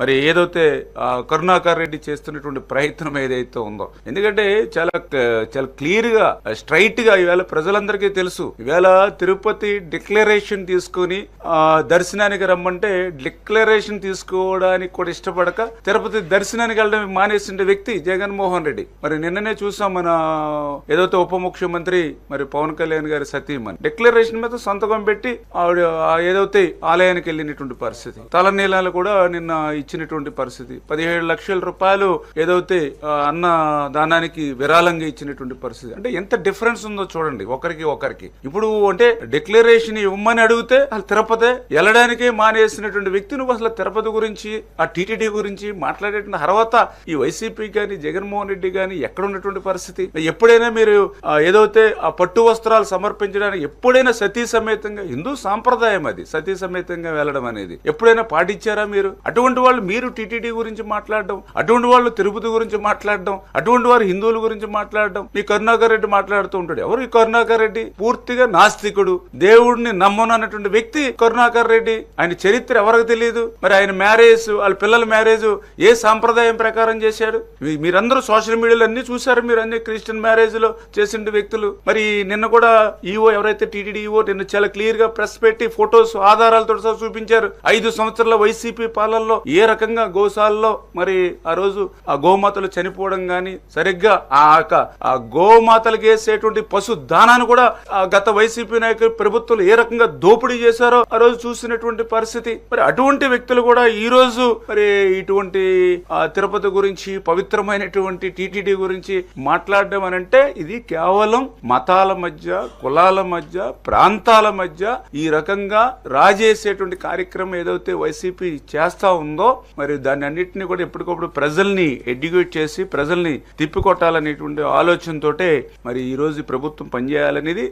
మరి ఏదైతే కరుణాకర్ రెడ్డి చేస్తున్నటువంటి ప్రయత్నం ఏదైతే ఉందో, ఎందుకంటే చాలా చాలా క్లియర్ గా స్ట్రైట్ గా ఈవేళ ప్రజలందరికీ తెలుసు. ఈవేళ తిరుపతి డిక్లరేషన్ తీసుకుని దర్శనానికి రమ్మంటే డిక్లరేషన్ తీసుకోవడానికి కూడా ఇష్టపడక తిరుపతి దర్శనానికి వెళ్ళడం మానేసిన వ్యక్తి జగన్మోహన్ రెడ్డి. మరి నిన్ననే చూసాం, మన ఏదైతే ఉప ముఖ్యమంత్రి మరి పవన్ కళ్యాణ్ గారి సతీమణి డిక్లరేషన్ మీద సంతకం పెట్టి ఆవిడ ఏదైతే ఆలయానికి వెళ్ళినటువంటి పరిస్థితి, తలనీలాలు కూడా నిన్న ఇచ్చినటువంటి పరిస్థితి, 17 లక్షల రూపాయలు ఏదైతే అన్న దానానికి విరాళంగా ఇచ్చినటువంటి పరిస్థితి. అంటే ఎంత డిఫరెన్స్ ఉందో చూడండి ఒకరికి. ఇప్పుడు అంటే డిక్లరేషన్ ఇవ్వమని అడిగితే అసలు తిరుపతి వెళ్ళడానికే మానేసినటువంటి వ్యక్తి నువ్వు అసలు తిరుపతి గురించి ఆ టీటీడీ గురించి మాట్లాడేటువంటి తర్వాత ఈ వైసీపీ గాని జగన్మోహన్ రెడ్డి గాని ఎక్కడ ఉన్నటువంటి పరిస్థితి? ఎప్పుడైనా మీరు ఏదైతే ఆ పట్టు వస్త్రాలు సమర్పించడానికి ఎప్పుడైనా సతీ సమేతంగా, హిందూ సాంప్రదాయం అది సతీ సమేతంగా వెళ్ళడం అనేది ఎప్పుడైనా పాటించారా మీరు? అటువంటి వాళ్ళు మీరు టీటీడీ గురించి మాట్లాడడం, అటువంటి వాళ్ళు తిరుపతి గురించి మాట్లాడడం, అటువంటి వారు హిందువుల గురించి మాట్లాడడం. మీ కరుణాకర్ రెడ్డి మాట్లాడుతూ ఉంటాడు. ఎవరు ఈ కరుణాకర్ రెడ్డి? పూర్తిగా నాస్తికుడు, దేవుడిని నమ్మను అన్నటువంటి వ్యక్తి కరుణాకర్ రెడ్డి. ఆయన చరిత్ర ఎవరికి తెలియదు. మరి ఆయన మ్యారేజ్, వాళ్ళ పిల్లల మ్యారేజ్ ఏ సాంప్రదాయం ప్రకారం చేశాడు? మీరందరూ సోషల్ మీడియాలో అన్ని చూశారు. మీరు అన్ని క్రిస్టియన్ మ్యారేజ్ లో చేసిన వ్యక్తులు. మరి నిన్న కూడా ఈవో ఎవరైతే టీటీడీ ఈవో నిన్న చాలా క్లియర్ గా ప్రెస్ పెట్టి ఫొటోస్ ఆధారాలతో సహా చూపించారు. 5 సంవత్సరాల వైసీపీ పాలనలో ఏ రకంగా గోశాలలో మరి ఆ రోజు ఆ గోమాతలు చనిపోవడం గాని, సరిగ్గా ఆ గోమాతలకు వేసేటువంటి పశు దానాన్ని కూడా గత వైసీపీ నాయకులు ప్రభుత్వాలు ఏ రకంగా దోపిడీ చేశారో ఆ రోజు చూసినటువంటి పరిస్థితి. మరి అటువంటి వ్యక్తులు కూడా ఈ రోజు మరి ఇటువంటి తిరుపతి గురించి, పవిత్రమైనటువంటి టీటీడీ గురించి మాట్లాడడం అని అంటే ఇది కేవలం మతాల మధ్య, కులాల మధ్య, ప్రాంతాల మధ్య ఈ రకంగా రాజేసేటువంటి కార్యక్రమం ఏదైతే వైసీపీ చేస్తా ఉందో, మరి దాన్ని అన్నింటినీ కూడా ఎప్పటికప్పుడు ప్రజల్ని ఎడ్యుకేట్ చేసి ప్రజల్ని తిప్పికొట్టాలనేటువంటి ఆలోచనతోటే మరి ఈ రోజు ప్రభుత్వం పనిచేయాలనేది